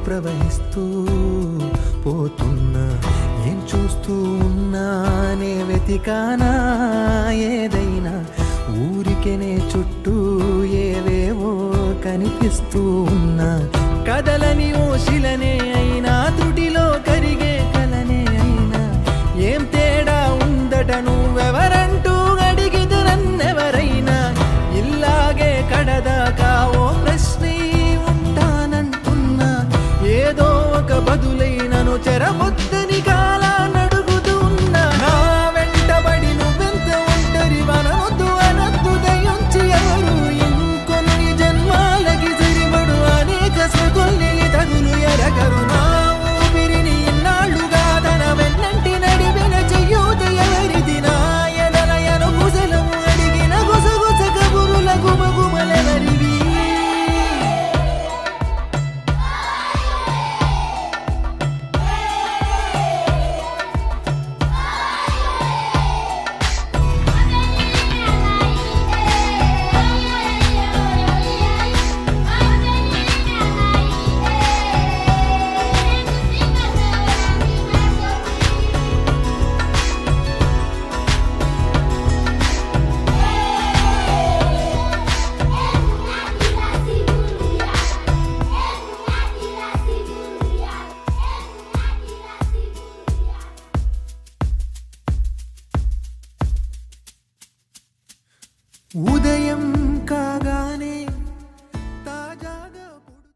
ప్రవహిస్తూ పోతున్నా, ఏం చూస్తూ ఉన్నానే వెతికానా ఏదైనా, ఊరికెనే చుట్టూ ఏవేవో కనిపిస్తూ ఉన్నా, కదలని ఓశిలనే అయినా త్రుటిలో కరిగే కలనే అయినా, ఏం తేడా ఉందట నువ్వెవరంటూ అడిగితే నన్నెవరైనా, ఇల్లాగే కడదాకా ఓ ప్రశ్నే ఉంటానంటున్నా, ఏదో ఒక బదులైనను చెరమొద్దని కాలానడుగుతూ ఉన్నా, నా వెంటబడి నువ్వెంత ఒంటరి వనవద్దు అనద్దు దయించి ఎవరు, ఇంకొన్ని జన్మాలకి సరిపడు అనేక స్మృతుల్ని తగులు ఎరగరు, నా ఊపిరిని ఇన్నాళ్ళుగా తన వెన్నంటి నడిపిన చెయ్యూత ఎవరిది, నా ఎదలయను కుశలము అడిగిన గుసగుస కబురుల గుమగుమలెవరివి. ఉదయం